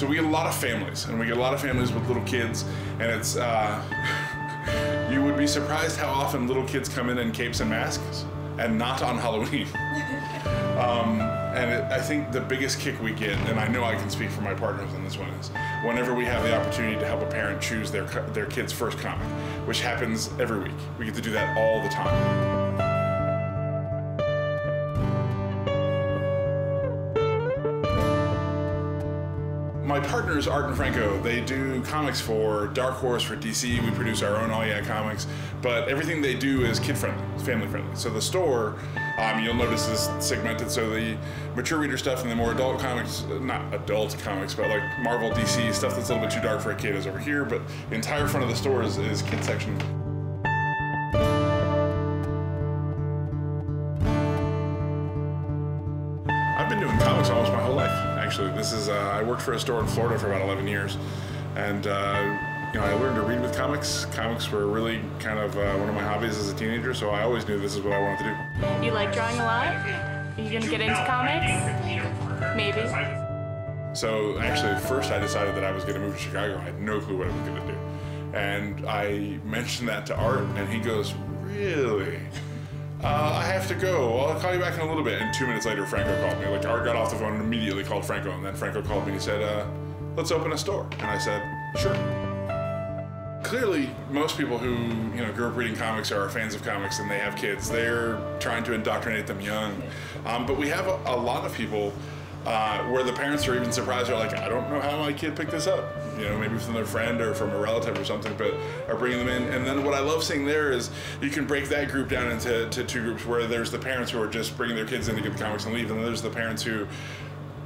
So we get a lot of families, and we get a lot of families with little kids, and it's, you would be surprised how often little kids come in capes and masks, and not on Halloween. I think the biggest kick we get, and I know I can speak for my partners on this one, is whenever we have the opportunity to help a parent choose their kid's first comic, which happens every week. We get to do that all the time. My partners, Art and Franco, they do comics for Dark Horse, for DC. We produce our own All Yeah comics, but everything they do is kid-friendly, family-friendly. So the store, you'll notice is segmented, so the mature reader stuff and the more adult comics, not adult comics, but like Marvel, DC, stuff that's a little bit too dark for a kid is over here, but the entire front of the store is kid section. I've been doing comics almost my whole life, actually. This is, I worked for a store in Florida for about 11 years, and you know, I learned to read with comics. Comics were really kind of one of my hobbies as a teenager, so I always knew this is what I wanted to do. You like drawing a lot? Are you gonna get into comics? Maybe. So actually, first I decided that I was gonna move to Chicago. I had no clue what I was gonna do. And I mentioned that to Art, and he goes, really? I have to go. Well, I'll call you back in a little bit. And 2 minutes later, Franco called me. Like, Art got off the phone and immediately called Franco. And then Franco called me and he said, let's open a store. And I said, sure. Clearly, most people who grew up reading comics are fans of comics and they have kids. They're trying to indoctrinate them young. But we have a lot of people where the parents are even surprised. They're like, I don't know how my kid picked this up. You know, maybe from their friend or from a relative or something, but are bringing them in. And then what I love seeing there is you can break that group down into two groups, where there's the parents who are just bringing their kids in to get the comics and leave, and then there's the parents who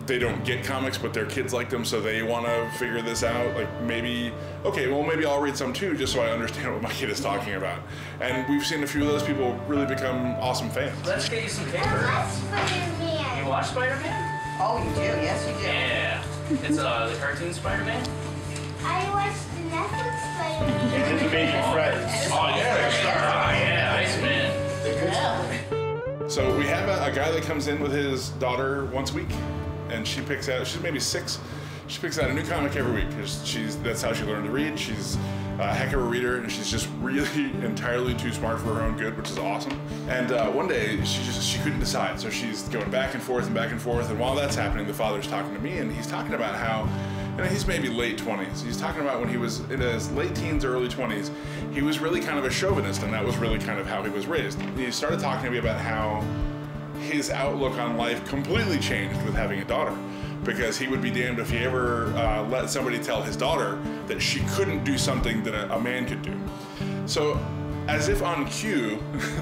they don't get comics, but their kids like them, so they want to figure this out. Like, maybe, okay, well, maybe I'll read some too, just so I understand what my kid is talking about. And we've seen a few of those people really become awesome fans. Let's get you some paper. I watch Spider-Man. You watch Spider-Man? Oh, you do? Yes, you do. Yeah. It's the cartoon Spider-Man? I watched the Netflix Spider-Man. And the Amazing Friends. Oh, yeah. Iceman. So we have a guy that comes in with his daughter once a week, and she picks out, she's maybe 6, she picks out a new comic every week. That's how she learned to read. She's a heck of a reader, and she's just really entirely too smart for her own good, which is awesome. And one day, she couldn't decide, so she's going back and forth, and while that's happening, the father's talking to me, and he's talking about how, he's maybe late 20s. He's talking about when he was in his late teens, early 20s, he was really kind of a chauvinist, and that was really kind of how he was raised. He started talking to me about how his outlook on life completely changed with having a daughter, because he would be damned if he ever let somebody tell his daughter that she couldn't do something that a man could do. So, as if on cue,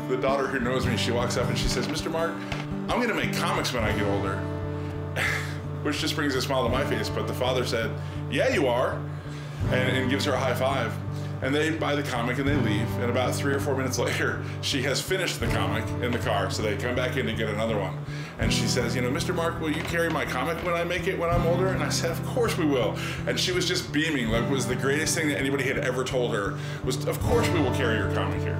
the daughter who knows me, she walks up and she says, Mr. Mark, I'm gonna make comics when I get older. Which just brings a smile to my face, but the father said, yeah, you are, and gives her a high five. And they buy the comic and they leave, and about 3 or 4 minutes later, she has finished the comic in the car, so they come back in to get another one. And she says, Mr. Mark, will you carry my comic when I make it when I'm older? And I said, of course we will. And she was just beaming, like it was the greatest thing that anybody had ever told her, was, of course we will carry your comic here.